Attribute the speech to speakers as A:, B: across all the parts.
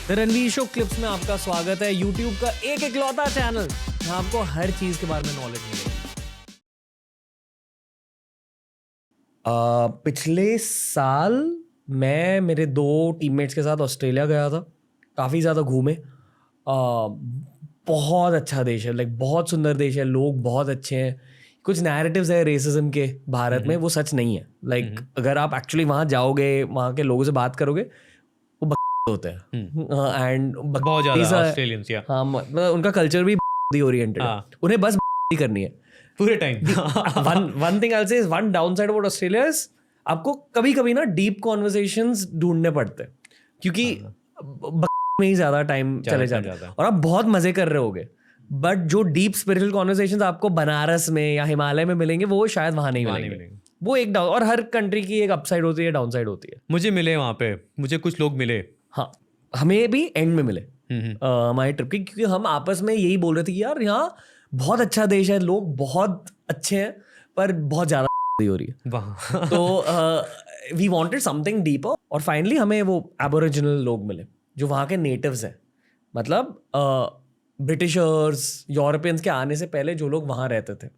A: The Ranveer show clips में आपका स्वागत है। YouTube का एक इकलौता चैनल जहां आपको हर चीज के बारे में नॉलेज मिलेगी। पिछले साल मैं मेरे 2 टीममेट्स के साथ ऑस्ट्रेलिया गया था। काफ़ी ज़्यादा घूमे। बहुत अच्छा देश है, लाइक बहुत सुंदर देश है, लोग बहुत अच्छे हैं। कुछ नैरेटिव्स है रेसिज्म के भारत में, वो सच नहीं है। लाइक अगर आप एक्चुअली वहाँ जाओगे, वहाँ के लोगों से बात करोगे, वो होते हैं एंड
B: बहुत ज़्यादा ऑस्ट्रेलियंस या
A: हाँ, मतलब उनका कल्चर भी ओरिएंटेड है। उन्हें बस करनी है पूरे टाइम। वन थिंग आई से is one downside about Australia is आपको कभी कभी ना डीप कॉन्वर्सेशंस ढूंढने पड़ते हैं, क्योंकि में ही ज्यादा टाइम चले जाता है और आप बहुत मजे कर रहे होगे, बट जो डीप स्पिरिचुअल कॉन्वर्सेशंस आपको बनारस में या हिमालय में मिलेंगे वो शायद वहां नहीं मिलेंगे। वो एक डाउन, और हर कंट्री की एक अपसाइड होती है, डाउनसाइड होती है।
B: मुझे मिले वहाँ पे, मुझे कुछ लोग मिले।
A: हाँ, हमें भी एंड में मिले हमारे ट्रिप की, क्योंकि हम आपस में यही बोल रहे थे कि यार यहाँ बहुत अच्छा देश है, लोग बहुत अच्छे हैं, पर बहुत ज़्यादा हो रही है। तो वी वांटेड समथिंग डीपर, और फाइनली हमें वो एबोरिजिनल लोग मिले जो वहाँ के नेटिव्स हैं। मतलब ब्रिटिशर्स, यूरोपियंस के आने से पहले जो लोग वहाँ रहते थे,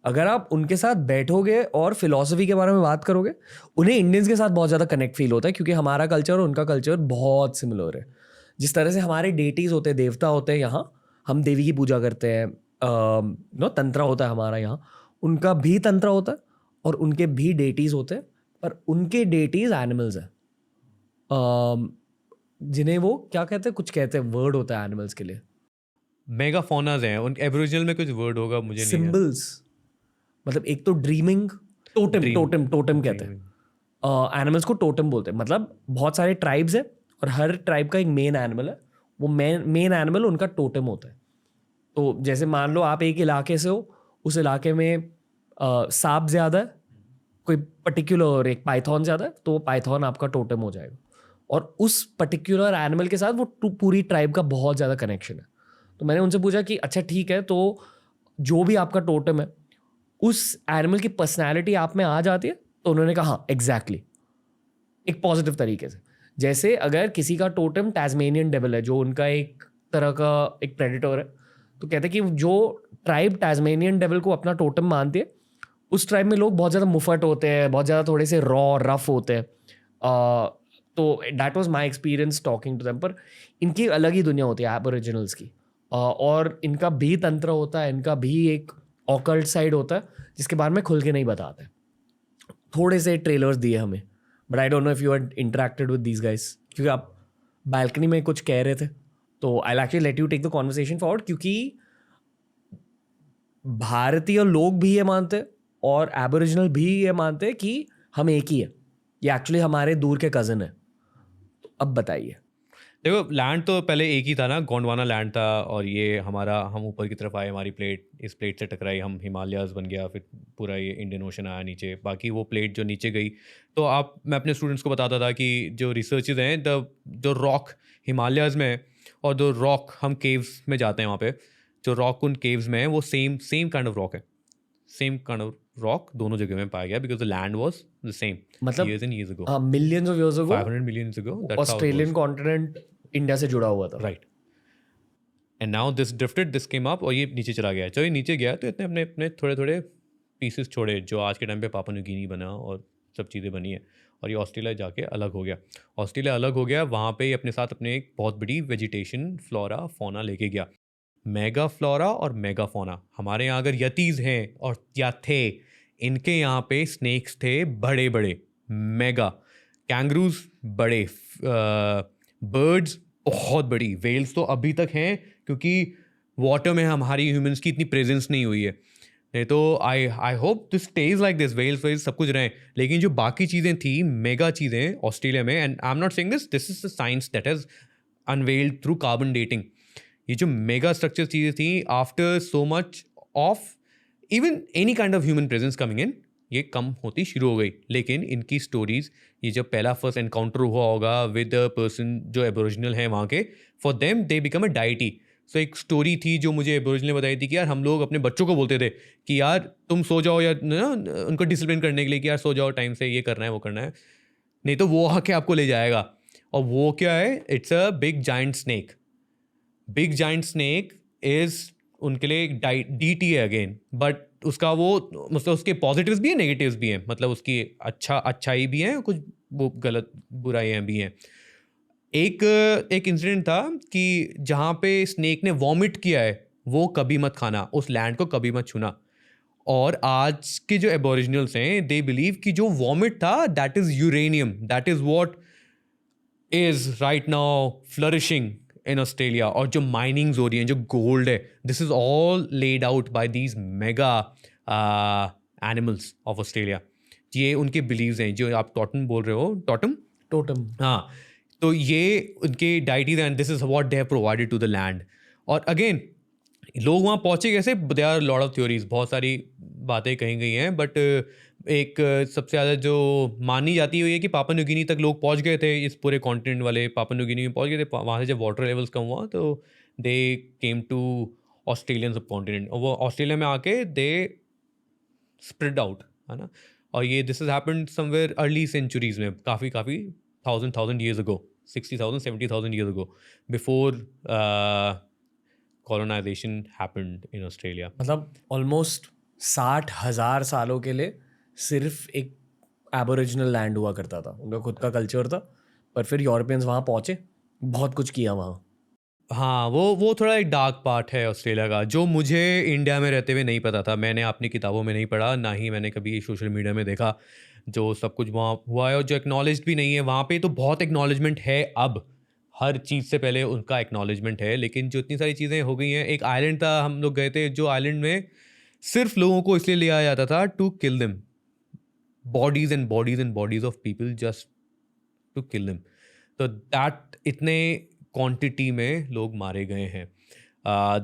A: अगर आप उनके साथ बैठोगे और फिलॉसफी के बारे में बात करोगे, उन्हें इंडियंस के साथ बहुत ज़्यादा कनेक्ट फील होता है, क्योंकि हमारा कल्चर और उनका कल्चर बहुत सिमिलर है। जिस तरह से हमारे डेटीज़ होते हैं, देवता होते हैं, यहाँ हम देवी की पूजा करते हैं, तंत्र होता है हमारा यहाँ, उनका भी तंत्र होता है और उनके भी डेटीज़ होते हैं, पर उनके डेटीज़ एनिमल्स हैं, जिन्हें वो क्या कहते हैं, कुछ कहते हैं, वर्ड होता है एनिमल्स के लिए,
B: मेगाफोनाज हैं। उन एबोरिजिनल में कुछ वर्ड होगा, मुझे नहीं,
A: सिंबल्स। मतलब एक तो ड्रीमिंग, टोटम कहते हैं एनिमल्स को, टोटम बोलते हैं। मतलब बहुत सारे ट्राइब्स हैं और हर ट्राइब का एक मेन एनिमल है, वो मेन एनिमल उनका टोटम होता है। तो जैसे मान लो आप एक इलाके से हो, उस इलाके में सांप ज़्यादा है, कोई पर्टिकुलर एक पाइथन ज़्यादा है, तो वो पाइथन आपका टोटम हो जाएगा, और उस पर्टिकुलर एनिमल के साथ वो पूरी ट्राइब का बहुत ज़्यादा कनेक्शन है। तो मैंने उनसे पूछा कि अच्छा ठीक है, तो जो भी आपका टोटम है उस एनिमल की पर्सनैलिटी आप में आ जाती है? तो उन्होंने कहा हाँ एग्जैक्टली, एक पॉजिटिव तरीके से। जैसे अगर किसी का टोटम टैस्मेनियन डेविल है, जो उनका एक तरह का एक प्रेडिटर है, तो कहते हैं कि जो ट्राइब टैस्मेनियन डेविल को अपना टोटम मानती है, उस ट्राइब में लोग बहुत ज़्यादा मुफट होते हैं, बहुत ज़्यादा थोड़े से रॉ रफ होते हैं। तो that was my experience talking to them. पर इनकी अलग ही दुनिया होती है एबोरिजिनल्स की, और इनका भी तंत्र होता है, इनका भी एक ऑकल्ट साइड होता है, जिसके बारे में खुल के नहीं बताते। थोड़े से ट्रेलर्स दिए हमें, but I don't know if you are interacted with these guys, क्योंकि आप बालकनी में कुछ कह रहे थे, तो I will actually let you take the conversation forward, क्योंकि भारतीय लोग भी ये मानते हैं और एबोरिजिनल भी ये मानते हैं कि हम एक ही है, ये एक्चुअली हमारे दूर के कज़न है। तो अब बताइए।
B: देखो, लैंड तो पहले एक ही था ना, गोंडवाना लैंड था, और ये हमारा, हम ऊपर की तरफ आए, हमारी प्लेट इस प्लेट से टकराई, हम हिमालयाज़ बन गया, फिर पूरा ये इंडियन ओशन आया नीचे, बाकी वो प्लेट जो नीचे गई। तो मैं अपने स्टूडेंट्स को बताता था कि जो रिसर्चेज हैं, जो रॉक हिमालयाज़ में है और जो रॉक हम केव्स में जाते हैं, वहाँ पे जो रॉक उन केव्स में है, वो सेम काइंड ऑफ रॉक है, सेम काइंड ऑफ रॉक दोनों जगह में पाया गया, because the land was the same.
A: मतलब
B: years and years ago,
A: millions of years ago,
B: 500 millions ago, that's how it
A: Australian
B: was.
A: Continent India से जुड़ा हुआ था,
B: right. And now this drifted, this came up, और ये नीचे चला गया। चलो ये नीचे गया तो इतने अपने अपने थोड़े थोड़े पीसेस छोड़े, जो आज के टाइम पे पापा न्यू गिनी बना और सब चीज़ें बनी है, और ये ऑस्ट्रेलिया जाके अलग हो गया। ऑस्ट्रेलिया अलग हो गया, वहाँ पे अपने साथ अपने एक बहुत बड़ी वेजिटेशन, फ्लोरा, फोना लेके गया। मेगा फ्लोरा और मेगा फोना। हमारे यहाँ अगर यतीज़ हैं और या थे, इनके यहाँ पे स्नेक्स थे बड़े बड़े, मेगा कैंगरूज बड़े, बर्ड्स बहुत बड़ी, वेल्स तो अभी तक हैं, क्योंकि वाटर में हमारी ह्यूमंस की इतनी प्रेजेंस नहीं हुई है। नहीं तो I hope this stays like this, वेल्स सब कुछ रहें। लेकिन जो बाकी चीज़ें थी, मेगा चीज़ें ऑस्ट्रेलिया में, and I am not saying this is the science that has unveiled through carbon dating. ये जो मेगा स्ट्रक्चर चीज़ें थी, after so much of even any kind of human presence coming in, ये कम होती शुरू हो गई। लेकिन इनकी स्टोरीज, ये जब पहला फर्स्ट एनकाउंटर हुआ होगा विद अ पर्सन जो एबोरिजिनल है वहाँ के, for them they become a deity. So एक स्टोरी थी जो मुझे एबोरिजिनल बताई थी कि यार हम लोग अपने बच्चों को बोलते थे कि यार तुम सो जाओ, या ना उनको डिसिप्लिन करने के लिए कि यार सो जाओ टाइम से, ये करना है वो करना है, नहीं तो वो आके आपको ले जाएगा। और वो क्या है, it's a big giant snake. Big giant snake is उनके लिए एक डीटी है अगेन, बट उसका वो मतलब उसके पॉजिटिव्स भी हैं, नेगेटिव्स भी हैं, मतलब उसकी अच्छाई भी है, कुछ वो गलत बुराइयाँ भी हैं. एक इंसिडेंट था कि जहाँ पे स्नेक ने वॉमिट किया है वो कभी मत खाना, उस लैंड को कभी मत छूना. और आज के जो एबोरिजिनल्स हैं दे बिलीव कि जो वॉमिट था that is uranium, that is what is right now flourishing in Australia. और जो माइनिंग्स हो रही हैं, जो गोल्ड है, this is all laid out by these mega animals of Australia. ये उनके बिलीव्स हैं. जो आप टॉटम बोल रहे हो,
A: टोटम.
B: हाँ, तो ये उनके deities and this is what they have provided to the land. और अगेन लोग वहाँ पहुँचे कैसे, there are lot of theories, बहुत सारी बातें कही गई हैं, बट एक सबसे ज़्यादा जो मानी जाती है ये कि पापा न्यू गिनी तक लोग पहुँच गए थे. इस पूरे कॉन्टिनेंट वाले पापा न्यू गिनी में पहुँच गए थे. वहाँ से जब वाटर लेवल्स कम हुआ तो दे केम टू ऑस्ट्रेलियन सब कॉन्टिनेंट, और वो ऑस्ट्रेलिया में आके दे स्प्रेड आउट, है ना. और ये this is happened somewhere early centuries में, काफ़ी thousand years ago, 60,000 70,000 years ago, before colonization happened in Australia.
A: मतलब ऑलमोस्ट 60,000 सालों के लिए सिर्फ एक एबोरिजिनल लैंड हुआ करता था, उनका खुद का कल्चर था. पर फिर यूरोपियंस वहाँ पहुँचे, बहुत कुछ किया वहाँ.
B: हाँ, वो थोड़ा एक डार्क पार्ट है ऑस्ट्रेलिया का, जो मुझे इंडिया में रहते हुए नहीं पता था. मैंने अपनी किताबों में नहीं पढ़ा, ना ही मैंने कभी सोशल मीडिया में देखा जो सब कुछ वहाँ हुआ है, और जो एक्नॉलेज्ड भी नहीं है. वहाँ पे तो बहुत एक्नॉलेजमेंट है, अब हर चीज़ से पहले उनका एक्नॉलेजमेंट है. लेकिन जो इतनी सारी चीज़ें हो गई हैं, एक आइलैंड था, हम लोग गए थे, जो आइलैंड में सिर्फ लोगों को इसलिए लिया जाता था to kill them, bodies and bodies and bodies of people just to kill them. तो दैट इतने क्वांटिटी में लोग मारे गए हैं.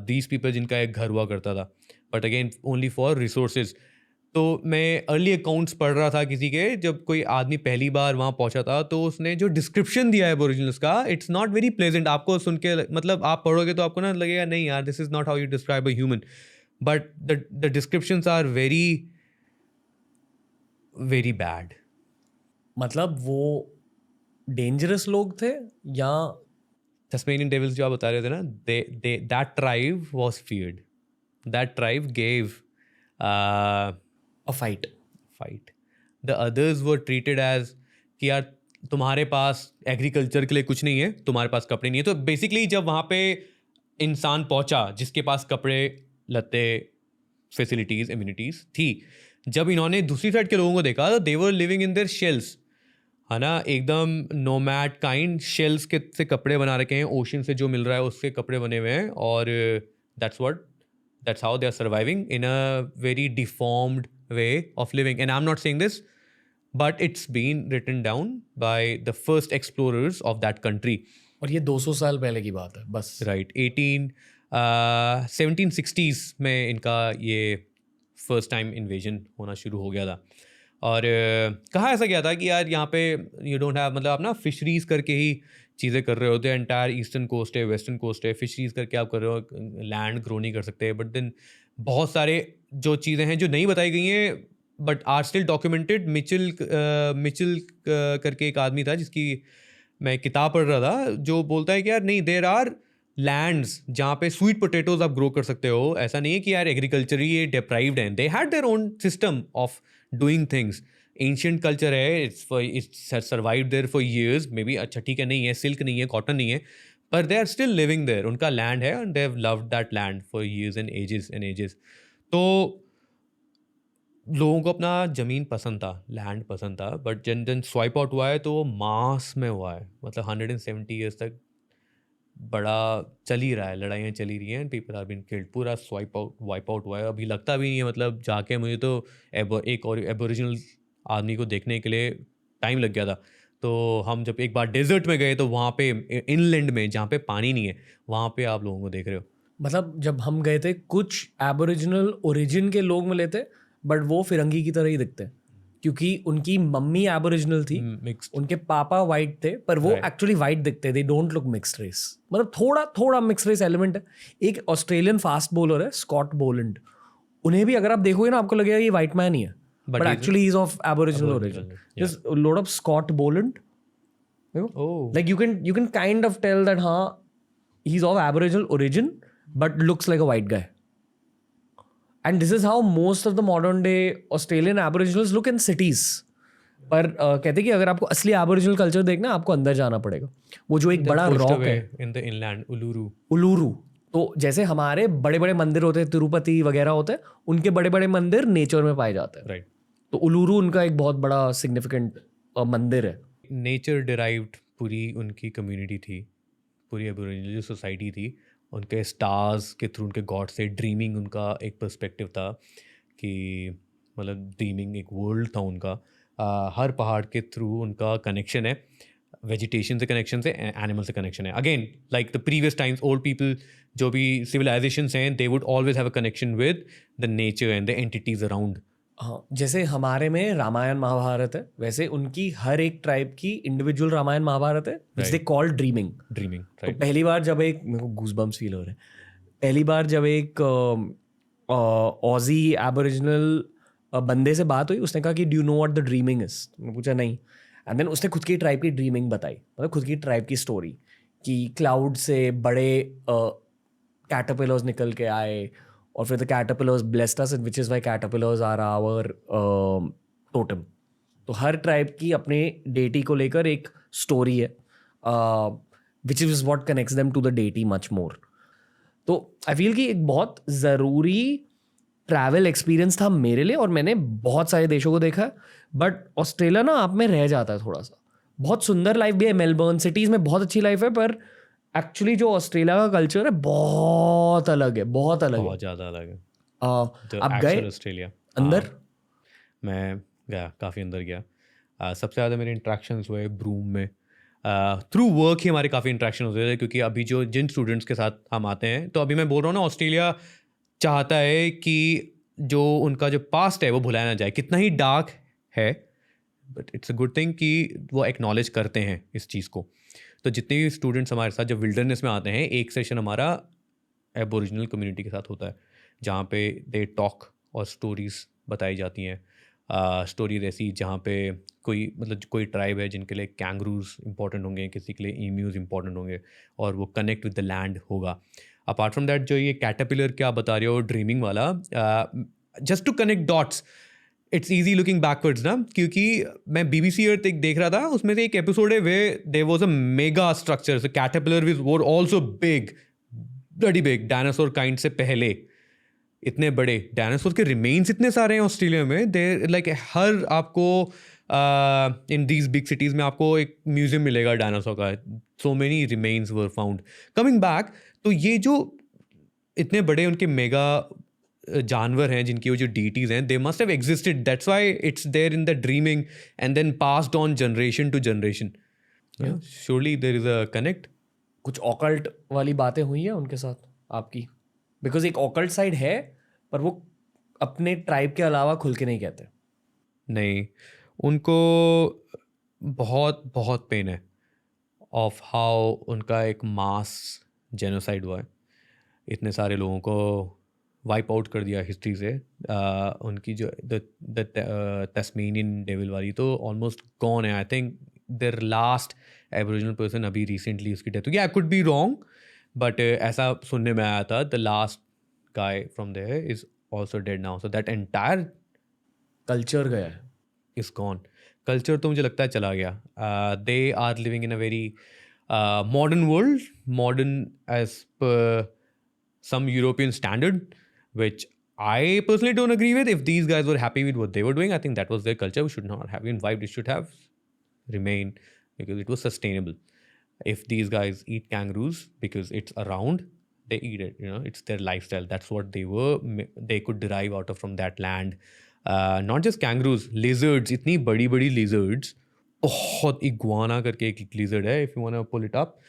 B: दीज पीपल जिनका एक घर हुआ करता था, but again only for resources. तो मैं अर्ली अकाउंट्स पढ़ रहा था किसी के, जब कोई आदमी पहली बार वहाँ पहुँचा था, तो उसने जो डिस्क्रिप्शन दिया है एबोरिजिनल्स का, इट्स नॉट वेरी प्लेजेंट. आपको सुन के मतलब आप पढ़ोगे तो आपको ना लगेगा नहीं यार, this is not how you describe a human, but the descriptions are very very bad.
A: मतलब वो डेंजरस लोग थे या
B: Tasmanian devils जो आप बता रहे थे ना, that tribe was feared. That tribe gave
A: a fight.
B: fight. The others were treated as कि यार तुम्हारे पास एग्रीकल्चर के लिए कुछ नहीं है, तुम्हारे पास कपड़े नहीं है. तो बेसिकली जब वहाँ पे इंसान पहुँचा जिसके पास कपड़े लत्ते फैसिलिटीज़ इम्यूनिटीज़ थी, जब इन्होंने दूसरी साइड के लोगों को देखा तो they were living in their shells, है ना, एकदम नोमैड काइंड. शेल्स के से कपड़े बना रखे हैं, ओशन से जो मिल रहा है उसके कपड़े बने हुए हैं, और that's how they are surviving in a very deformed way of living. And I'm not saying this, but it's been written down by the first explorers of that country.
A: और ये 200 साल पहले की बात है बस.
B: Right, 1760s में इनका ये फर्स्ट टाइम इन्वेजन होना शुरू हो गया था. और कहाँ ऐसा गया था कि यार यहाँ पे यू डोंट हैव, मतलब आप ना फिशरीज़ करके ही चीज़ें कर रहे होते हैं. एंटायर ईस्टर्न कोस्ट है, वेस्टर्न कोस्ट है, फिशरीज़ करके आप कर रहे हो, लैंड ग्रो नहीं कर सकते. बट देन बहुत सारे जो चीज़ें हैं जो नहीं बताई गई हैं but are still documented. Mitchell करके एक आदमी था जिसकी मैं किताब पढ़ रहा था, जो बोलता है कि यार नहीं, देयर आर लैंड्स जहाँ पे स्वीट पोटैटोज आप ग्रो कर सकते हो. ऐसा नहीं है कि यार एग्रीकल्चर ये डिप्राइव्ड हैं. They had their own system of doing things. Ancient culture है, it's survived there for years. Maybe अच्छा ठीक है, नहीं है सिल्क, नहीं है कॉटन, नहीं है, पर they are still living there. उनका लैंड है and they have loved that land for years and ages. तो लोगों को अपना ज़मीन पसंद था, लैंड पसंद था, बट जन स्वाइप आउट हुआ है तो वो मास में हुआ है. मतलब 170 ईयर्स तक बड़ा चल ही रहा है, लड़ाइयाँ चली रही हैं, पीपल आर बीन किल्ड, पूरा वाइप आउट हुआ है. अभी लगता भी नहीं है, मतलब जाके मुझे तो एक और एबोरिजिनल आदमी को देखने के लिए टाइम लग गया था. तो हम जब एक बार डेजर्ट में गए तो वहाँ पे इनलैंड में जहाँ पे पानी नहीं है, वहाँ पे आप लोगों को देख रहे हो.
A: मतलब जब हम गए थे कुछ एबोरिजिनल ओरिजिन के लोग मिले थे, बट वो फिरंगी की तरह ही दिखते, क्योंकि उनकी मम्मी एबोरिजिनल थी, उनके पापा वाइट थे, पर वो एक्चुअली वाइट दिखते. They don't look mixed race. मतलब थोड़ा मिक्स्ड रेस एलिमेंट है. एक ऑस्ट्रेलियन फास्ट बॉलर है स्कॉट बोलैंड, उन्हें भी अगर आप देखोगे ना आपको लगेगा ये वाइट मैन ही है, but actually he's of aboriginal origin. There's a lot of Scott Boland
B: Oh.
A: Like you can kind of tell that he's of Aboriginal origin but looks like a white guy. And this is how most of the modern day Australian Aboriginals look in cities. पर कहते हैं कि अगर आपको असली Aboriginal culture देखना आपको अंदर जाना पड़ेगा. वो जो एक बड़ा रॉक है
B: in the inland,
A: उलूरू, तो जैसे हमारे बड़े बड़े मंदिर होते हैं, तिरुपति वगैरह होते हैं, उनके बड़े बड़े मंदिर नेचर में पाए जाते हैं.
B: राइट.
A: तो उलूरू उनका एक बहुत बड़ा सिग्निफिकेंट मंदिर है.
B: नेचर डिराइव्ड पूरी उनकी कम्युनिटी थी, पूरी एबोरिजिनल जो सोसाइटी थी, उनके स्टार्स के थ्रू उनके गॉड से ड्रीमिंग उनका एक पर्सपेक्टिव था कि मतलब ड्रीमिंग एक वर्ल्ड था उनका. हर पहाड़ के थ्रू उनका कनेक्शन है, वेजिटेशन से कनेक्शन से, एनिमल से कनेक्शन है. Again like the previous times old people जो भी सिविलाइजेशंस हैं they would always have a connection with the nature and the entities around.
A: हाँ, जैसे हमारे में रामायण महाभारत है, वैसे उनकी हर एक ट्राइब की इंडिविजुअल रामायण महाभारत है, which they call ड्रीमिंग. तो पहली बार जब एक, मेरे को गूज़बम्प्स फील हो रहे हैं, पहली बार जब एक ऑजी एबोरिजिनल बंदे से बात हुई, उसने कहा कि do you know what the dreaming is. मैंने पूछा नहीं. एंड देन उसने खुद की ट्राइब की ड्रीमिंग बताई, मतलब खुद की ट्राइब की स्टोरी कि क्लाउड से बड़े कैटरपिलर्स निकल के आए और फिर the caterpillars blessed us, which is why caterpillars are our totem. तो हर ट्राइब की अपने डेटी को लेकर एक स्टोरी है, which is what connects them to the deity much more. तो आई फील कि एक बहुत ज़रूरी ट्रैवल एक्सपीरियंस था मेरे लिए, और मैंने बहुत सारे देशों को देखा है, बट ऑस्ट्रेलिया ना आप में रह जाता है थोड़ा सा. बहुत सुंदर लाइफ भी है, मेलबर्न सिटीज़ में बहुत अच्छी लाइफ है, पर एक्चुअली जो ऑस्ट्रेलिया का कल्चर है बहुत अलग है, बहुत अलग है,
B: बहुत ज़्यादा अलग है.
A: आप गए
B: ऑस्ट्रेलिया
A: अंदर?
B: मैं गया, काफ़ी अंदर गया. सबसे ज़्यादा मेरे इंट्रैक्शंस हुए ब्रूम में. थ्रू वर्क ही हमारे काफ़ी इंट्रैक्शन होते थे, क्योंकि अभी जिन स्टूडेंट्स के साथ हम आते हैं, तो अभी मैं बोल रहा हूँ ना, ऑस्ट्रेलिया चाहता है कि जो उनका जो पास्ट है वो भुलाया ना जाए, कितना ही डार्क है, but it's a good thing कि वो एक्नॉलेज करते हैं इस चीज़ को. तो जितने भी स्टूडेंट्स हमारे साथ जब विल्डरनेस में आते हैं, एक सेशन हमारा एबोरिजिनल कम्युनिटी के साथ होता है, जहाँ पे दे टॉक और स्टोरीज़ बताई जाती हैं. स्टोरीज ऐसी जहाँ पे कोई ट्राइब है जिनके लिए कैंगरूज इंपॉर्टेंट होंगे, किसी के लिए ईम्यूज़ इंपॉर्टेंट होंगे, और वो कनेक्ट विद द लैंड होगा. अपार्ट फ्रॉम दैट, जो ये कैटरपिलर क्या बता रहे हो ड्रीमिंग वाला, just to connect dots, it's easy looking backwards ना, क्योंकि मैं BBC अर्थ एक देख रहा था, उसमें से एक एपिसोड है where there was a mega structure. So caterpillar were also big, bloody big, dinosaur kind से पहले इतने बड़े डायनासोर के रिमेन्स इतने सारे हैं ऑस्ट्रेलिया में. देयर लाइक हर आपको इन दीज बिग सिटीज़ में आपको एक म्यूजियम मिलेगा डायनासोर का. So many remains were found. Coming back, तो ये जो इतने बड़े उनके मेगा जानवर हैं जिनकी वो जो डीटीज हैं, they must have existed, that's why it's there in the dreaming and then passed on generation to generation. Surely there is a connect.
A: कुछ ऑकल्ट वाली बातें हुई है उनके साथ आपकी? बिकॉज एक ऑकल्ट साइड है, पर वो अपने ट्राइब के अलावा खुल के नहीं कहते.
B: नहीं, उनको बहुत बहुत पेन है ऑफ हाउ उनका एक मास जेनोसाइड हुआ है, इतने सारे लोगों को वाइप आउट कर दिया हिस्ट्री से. उनकी जो तस्मेनियन डेविल वाली तो ऑलमोस्ट गॉन है. I think their last aboriginal person अभी रिसेंटली उसकी डेथ हो गई. I could be wrong, but ऐसा सुनने में आया था. The last guy from there is also dead now. So that entire
A: culture गया है,
B: इज गॉन. कल्चर तो मुझे लगता है चला गया. They are living in a very modern world, modern age पर some European standard, which I personally don't agree with. If these guys were happy with what they were doing, I think that was their culture. We should not have imbibed. It should have remained because it was sustainable. If these guys eat kangaroos because it's around, they eat it. You know, it's their lifestyle. That's what they could derive out of from that land. Not just kangaroos, lizards. इतनी बड़ी lizards. बहुत iguana करके एक lizard है. If you want to pull it up.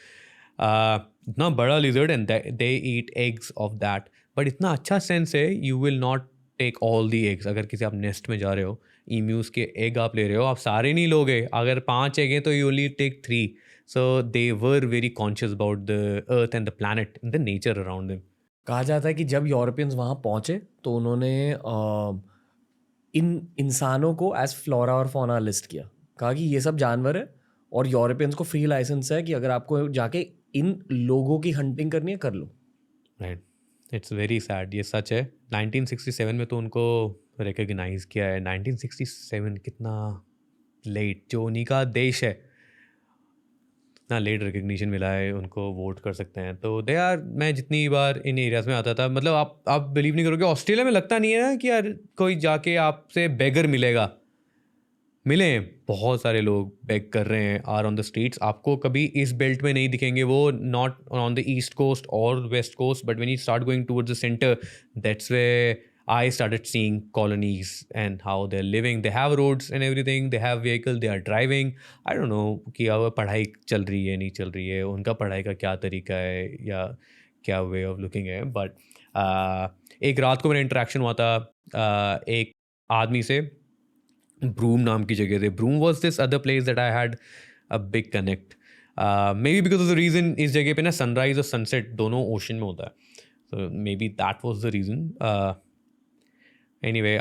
B: इतना बड़ा lizard and they eat eggs of that. But इतना अच्छा सेंस है, you will not take all the eggs. अगर किसी आप नेस्ट में जा रहे हो, emus के egg आप ले रहे हो, आप सारे नहीं लोगे. अगर 5 egg हैं तो you only take 3. So they were very conscious about the earth and the planet and the nature around them.
A: कहा जाता है कि जब यूरोपियंस वहाँ पहुँचे तो उन्होंने इन इंसानों को एज फ्लोरा और फौना लिस्ट किया. कहा कि ये सब जानवर है और यूरोपियंस को फ्री लाइसेंस है कि अगर आपको जाके इन लोगों की हंटिंग करनी है कर लो.
B: राइट. इट्स वेरी सैड, ये सच है. 1967 में तो उनको रिकग्नाइज किया है. 1967 कितना लेट, जो उन्हीं का देश है, इतना लेट रिकग्निशन मिला है, उनको वोट कर सकते हैं. तो दे आर, मैं जितनी बार इन एरियाज़ में आता था, मतलब आप बिलीव नहीं करोगे, ऑस्ट्रेलिया में लगता नहीं है ना कि यार कोई जाके आपसे बेगर मिलेगा. मिले, बहुत सारे लोग बेग कर रहे हैं, आर ऑन द स्ट्रीट्स. आपको कभी इस बेल्ट में नहीं दिखेंगे वो, not on the east coast और west coast, but when you start going towards the centre, that's way I started seeing colonies and how they're living. They have roads and everything. They have vehicle. They are driving. I don't know कि अब पढ़ाई चल रही है नहीं चल रही है, उनका पढ़ाई का क्या तरीका है या क्या वे ऑफ लुकिंग है. बट एक रात को मेरा इंटरेक्शन हुआ था एक आदमी से. ब्रूम नाम की जगह थे. Broome was this other place that I had a big connect. Maybe because of the reason इस जगह पे ना सनराइज और सनसेट दोनों ओशन में होता है. So maybe that was the reason. Anyway,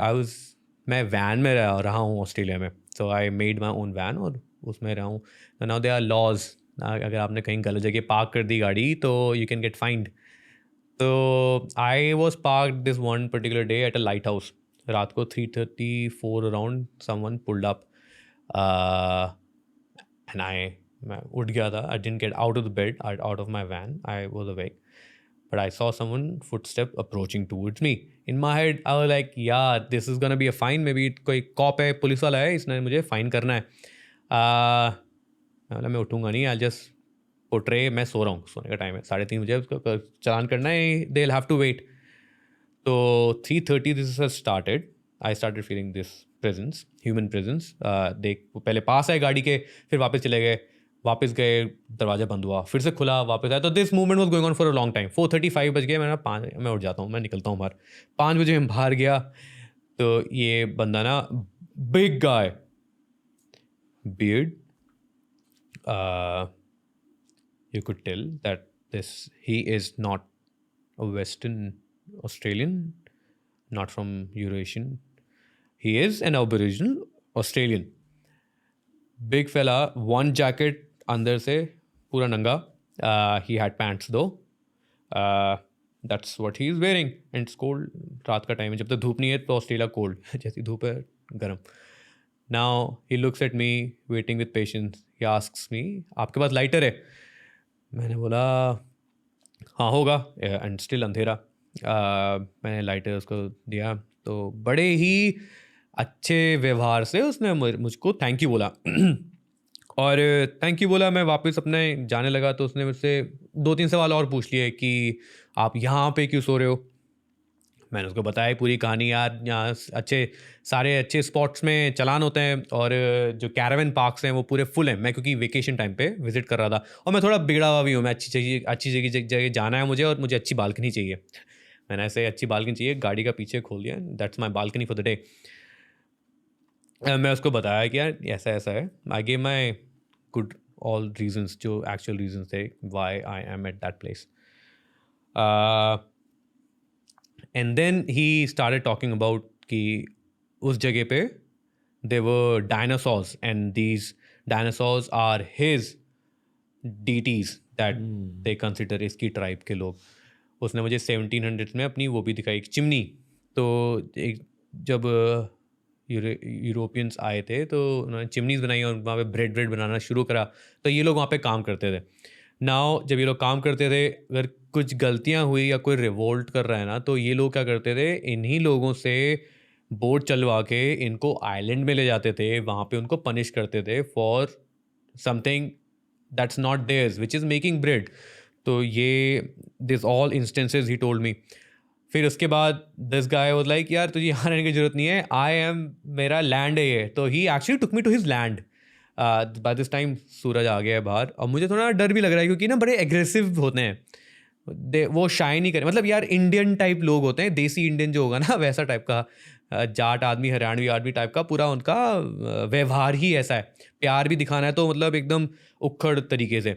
B: मैं वैन में रहा हूँ ऑस्ट्रेलिया में. So I made my own van और उसमें रहा हूँ. Now they are laws. अगर आपने कहीं गलत जगह पार्क कर दी गाड़ी तो यू कैन गेट फाइंड. तो I was park this one particular day at a lighthouse. रात को 3:34 around someone pulled up and मैं उठ गया था. I didn't get out of the bed, out of my van. I was awake, but I saw someone footstep approaching towards me. In my head, I was like, yeah, this is gonna be a fine. Maybe कोई corp है, police वाला है, इसने मुझे fine करना है. मैं उठूँगा नहीं. आई जस्ट पोट्रे, मैं सो रहा हूँ, सोने का टाइम है, 3:30 मुझे उसको चालान करना है. They will have to wait. तो 3:30 this has started. I started feeling this presence, human presence. देख, पहले पास आए गाड़ी के, फिर वापस चले गए, वापस गए, दरवाज़ा बंद हुआ, फिर से खुला, वापस आया. तो this movement was going on for a long time. 4:35 बज गए. मैंने 5, मैं उठ जाता हूँ, मैं निकलता हूँ बाहर. 5 बजे मैं बाहर गया तो ये बंदा ना, big guy, beard, you could tell that he is not a western Australian, not from Eurasian. He is an aboriginal Australian. Big fella, one jacket अंदर से पूरा नंगा. He had pants though. That's what he is wearing. And it's cold. रात का time है, जब तक धूप नहीं है तो ऑस्ट्रेलिया कोल्ड. जैसी धूप है गर्म. Now he looks at me waiting with patience. He asks मी, आपके पास लाइटर है? मैंने बोला हाँ होगा, एंड स्टिल अंधेरा. मैंने लाइटर उसको दिया. तो बड़े ही अच्छे व्यवहार से उसने मुझको थैंक यू बोला. और थैंक यू बोला, मैं वापस अपने जाने लगा. तो उसने मुझसे 2-3 सवाल और पूछ लिए कि आप यहाँ पे क्यों सो रहे हो. मैंने उसको बताया पूरी कहानी. यार यहाँ सारे अच्छे स्पॉट्स में चलान होते हैं और जो कैरावन पार्क्स हैं वो पूरे फुल हैं. मैं क्योंकि वेकेशन टाइम पे विजिट कर रहा था और मैं थोड़ा बिगड़ा हुआ भी हूँ. मैं अच्छी जगह जाना है मुझे, और मुझे अच्छी बालकनी चाहिए. मैंने ऐसे अच्छी बालकनी चाहिए, गाड़ी का पीछे खोल दिया. That's my balcony for the day. मैं उसको बताया कि यार ऐसा ऐसा है. I gave my good all reasons, जो एक्चुअल रीजंस थे why I am at that place. And then he started talking about कि उस जगह पे they were dinosaurs and these dinosaurs are his deities that they consider, इसकी tribe के लोग. उसने मुझे 1700s में अपनी वो भी दिखाई, एक चिमनी. तो जब यूरोपियंस आए थे तो उन्होंने चिमनीज बनाई और वहाँ पे ब्रेड बनाना शुरू करा. तो ये लोग वहाँ पे काम करते थे. नाउ जब ये लोग काम करते थे, अगर कुछ गलतियाँ हुई या कोई रिवोल्ट कर रहा है ना, तो ये लोग क्या करते थे, इन्हीं लोगों से बोट चलवा के इनको आइलैंड में ले जाते थे. वहाँ पे उनको पनिश करते थे for something that's not theirs, which is making bread. तो ये this all instances he told me. फिर उसके बाद दिस गाय वाज लाइक, यार तुझे यहाँ रहने की ज़रूरत नहीं है, आई एम, मेरा लैंड है ये. तो he actually took me to his land. By this time सूरज आ गया है बाहर और मुझे थोड़ा डर भी लग रहा है क्योंकि ना बड़े एग्रेसिव होते हैं. वो शाइन नहीं करें, मतलब यार इंडियन टाइप लोग होते हैं, देसी इंडियन जो होगा ना वैसा टाइप का. जाट आदमी, हरियाणवी आदमी टाइप का पूरा उनका व्यवहार ही ऐसा है. प्यार भी दिखाना है तो मतलब एकदम उखड़ तरीके से.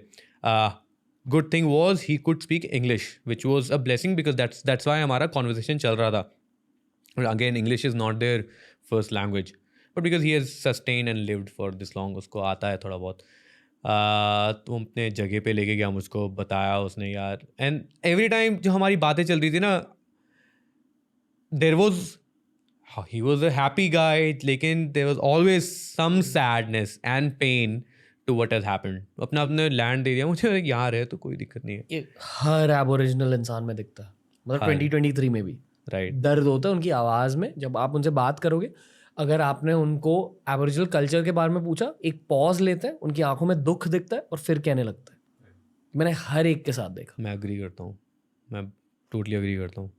B: Good thing was he could speak English, which was a blessing, because that's why हमारा कॉन्वर्सेशन चल रहा था. Again English is not their first language, but because he has sustain and lived for this long, उसको आता है थोड़ा बहुत. तो अपने जगह पे लेके गया मुझको, बताया उसने यार, एंड एवरी टाइम जो हमारी बातें चल रही थी ना, there was he was a happy guy, लेकिन there was always some sadness and pain to what has happened. अपने लैंड दे दिया मुझे, यहाँ रहे तो कोई दिक्कत नहीं है.
A: ये हर एबोरिजिनल इंसान में दिखता है, मतलब 2023 में भी
B: राइट.
A: दर्द होता है उनकी आवाज़ में. जब आप उनसे बात करोगे, अगर आपने उनको एबोरिजिनल कल्चर के बारे में पूछा, एक पॉज लेते हैं, उनकी आंखों में दुख दिखता है और फिर कहने लगता है. मैंने हर एक के साथ देखा.
B: मैं एग्री करता हूँ, मैं टोटली एग्री करता हूँ.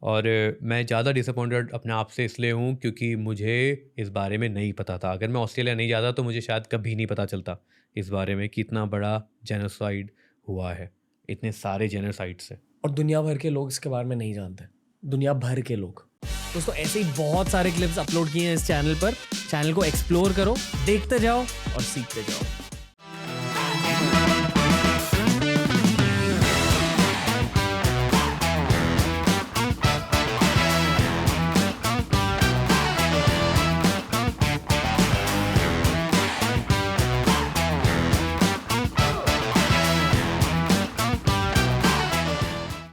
B: और मैं ज़्यादा डिसअपॉइंटेड अपने आप से इसलिए हूँ क्योंकि मुझे इस बारे में नहीं पता था. अगर मैं ऑस्ट्रेलिया नहीं जाता तो मुझे शायद कभी नहीं पता चलता इस बारे में कि इतना बड़ा जेनोसाइड हुआ है, इतने सारे जेनोसाइड से.
A: और दुनिया भर के लोग इसके बारे में नहीं जानते, दुनिया भर के लोग. दोस्तों ऐसे ही बहुत सारे क्लिप्स अपलोड किए हैं इस चैनल पर. चैनल को एक्सप्लोर करो, देखते जाओ और सीखते जाओ.